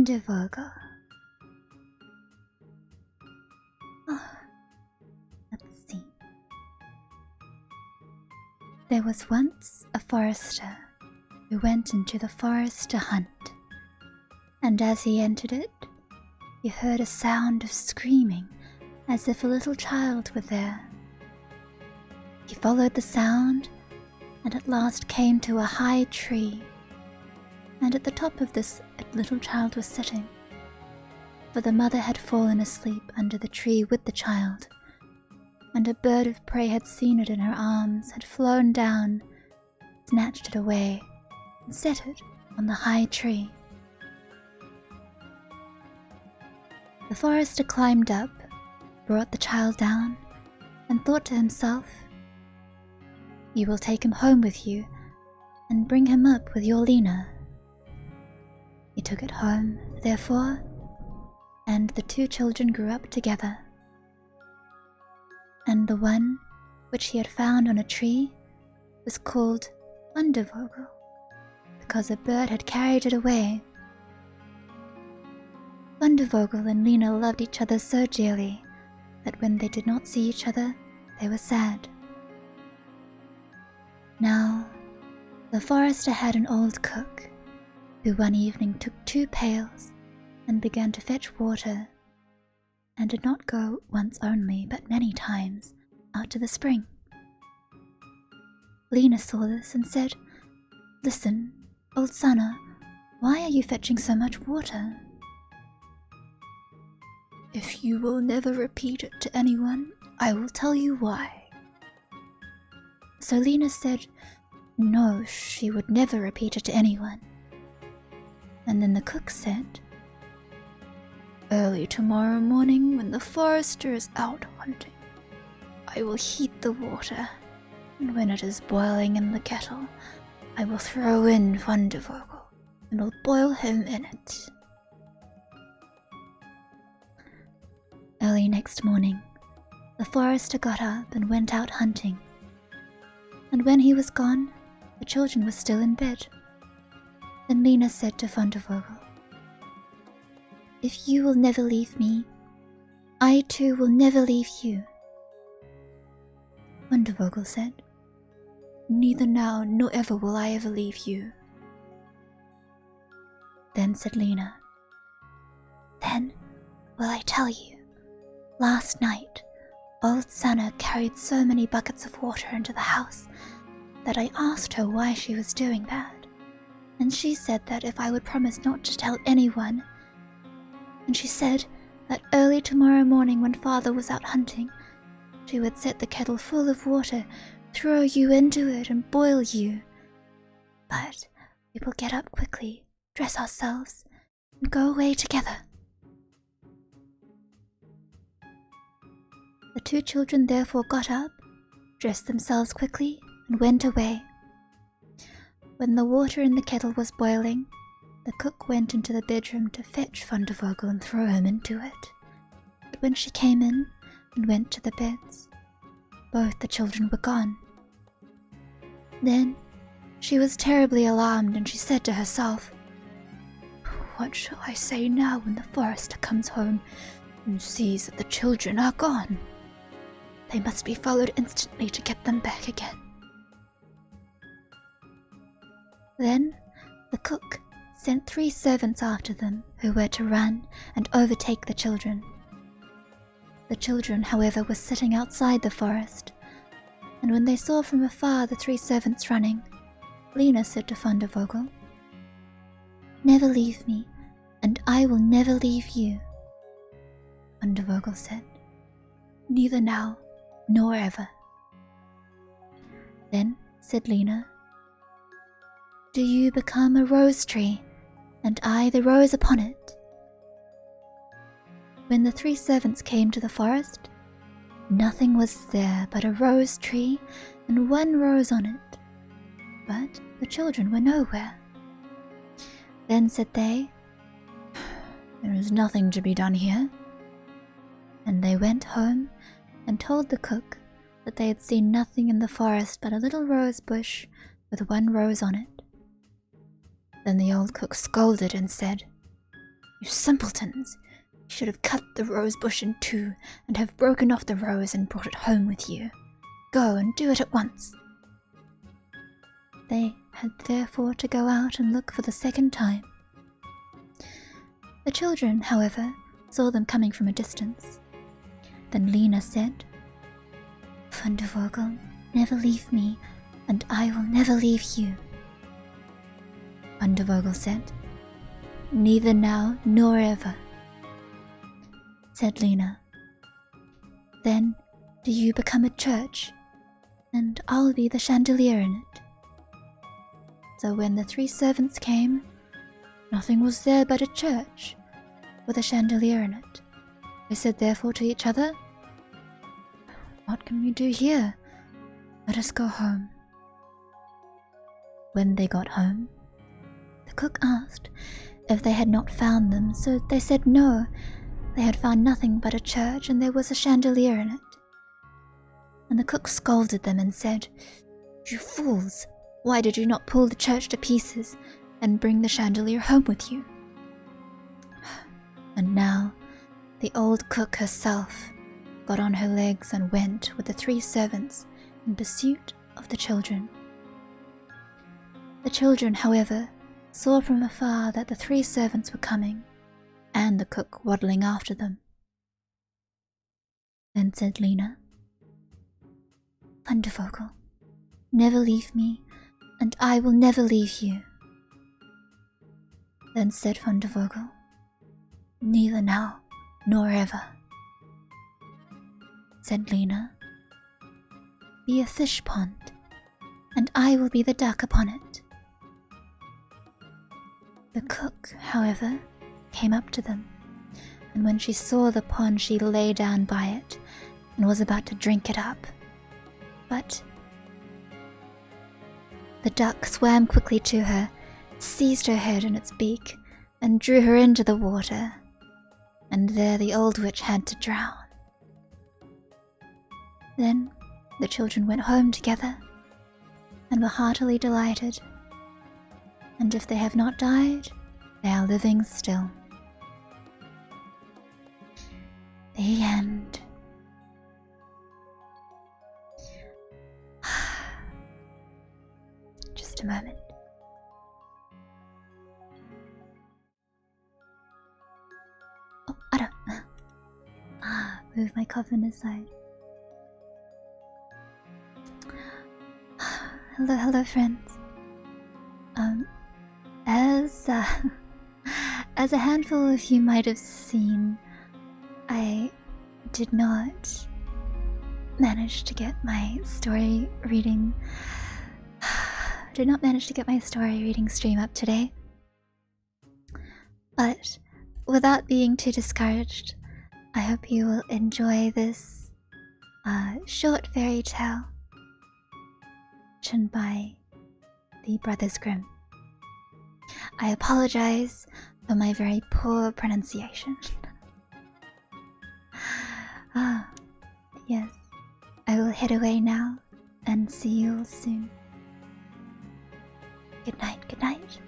Fundevogel. Let's see. There was once a forester who went into the forest to hunt, and as he entered it, he heard a sound of screaming as if a little child were there. He followed the sound and at last came to a high tree, and at the top of this a little child was sitting, for the mother had fallen asleep under the tree with the child, and a bird of prey had seen it in her arms, had flown down, snatched it away, and set it on the high tree. The forester climbed up, brought the child down, and thought to himself, "You will take him home with you, and bring him up with your Lena." He took it home, therefore, and the two children grew up together. And the one which he had found on a tree was called Fundevogel, because a bird had carried it away. Fundevogel and Lena loved each other so dearly that when they did not see each other, they were sad. Now, the forester had an old cook, who one evening took 2 pails and began to fetch water, and did not go once only, but many times, out to the spring. Lena saw this and said, "Listen, old Sana, why are you fetching so much water?" "If you will never repeat it to anyone, I will tell you why." So Lena said, no, she would never repeat it to anyone. And then the cook said, "Early tomorrow morning, when the forester is out hunting, I will heat the water, and when it is boiling in the kettle, I will throw in Fundevogel, and will boil him in it." Early next morning, the forester got up and went out hunting, and when he was gone, the children were still in bed. Then Lena said to Fundevogel, "If you will never leave me, I too will never leave you." Fundevogel said, "Neither now nor ever will I ever leave you." Then said Lena, "Then will I tell you. Last night, old Sana carried so many buckets of water into the house that I asked her why she was doing that, and she said that if I would promise not to tell anyone, and she said that early tomorrow morning when father was out hunting, she would set the kettle full of water, throw you into it and boil you. But we will get up quickly, dress ourselves, and go away together." The two children therefore got up, dressed themselves quickly, and went away. When the water in the kettle was boiling, the cook went into the bedroom to fetch Fundevogel and throw him into it. But when she came in and went to the beds, both the children were gone. Then she was terribly alarmed, and she said to herself, "What shall I say now when the forester comes home and sees that the children are gone? They must be followed instantly to get them back again." Then the cook sent 3 servants after them, who were to run and overtake the children. The children, however, were sitting outside the forest, and when they saw from afar the 3 servants running, Lena said to Fundevogel, "Never leave me, and I will never leave you." Fundevogel said, "Neither now nor ever." Then said Lena, "Do you become a rose tree, and I the rose upon it." When the 3 servants came to the forest, nothing was there but a rose tree and 1 rose on it, but the children were nowhere. Then said they, "There is nothing to be done here." And they went home and told the cook that they had seen nothing in the forest but a little rose bush with 1 rose on it. Then the old cook scolded and said, You simpletons! You should have cut the rose bush in two and have broken off the rose and brought it home with you. Go and do it at once. They had therefore to go out and look for the second time. The children, however, saw them coming from a distance. Then Lena said, Fundevogel, never leave me, and I will never leave you. Fundevogel said, Neither now nor ever. Said Lena, Then do you become a church, and I'll be the chandelier in it. So when the 3 servants came, nothing was there but a church, with a chandelier in it. They said therefore to each other, What can we do here? Let us go home. When they got home, the cook asked if they had not found them, so they said no, they had found nothing but a church, and there was a chandelier in it. And the cook scolded them and said, You fools! Why did you not pull the church to pieces and bring the chandelier home with you? And now the old cook herself got on her legs and went with the 3 servants in pursuit of the children. The children, however, saw from afar that the 3 servants were coming, and the cook waddling after them. Then said Lena, Fundevogel, never leave me, and I will never leave you. Then said Fundevogel, Neither now nor ever. Said Lena, Be a fish pond, and I will be the duck upon it. The cook, however, came up to them, and when she saw the pond she lay down by it, and was about to drink it up. But the duck swam quickly to her, seized her head in its beak, and drew her into the water, and there the old witch had to drown. Then the children went home together, and were heartily delighted, and if they have not died, they are living still. The end. Just a moment. Oh, Ada. Move my coffin aside. Hello, friends. As a handful of you might have seen, I did not manage to get my story reading. Stream up today. But without being too discouraged, I hope you will enjoy this short fairy tale written by the Brothers Grimm. I apologize for my very poor pronunciation. Yes, I will head away now and see you all soon. Good night, good night.